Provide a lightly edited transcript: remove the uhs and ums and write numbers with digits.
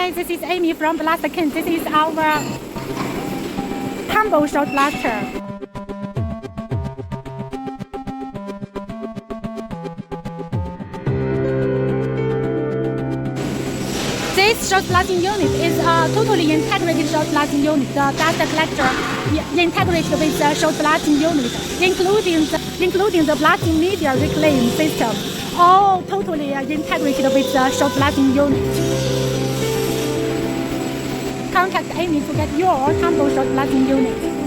Hi, this is Amy from Blaster King. This is our Tumble shot blaster. This shot blasting unit is a totally integrated shot blasting unit. The dust collector integrated with the shot blasting unit, including the blasting media reclaim system, all totally integrated with the shot blasting unit. Contact Amy to get your Tumble shot blasting unit.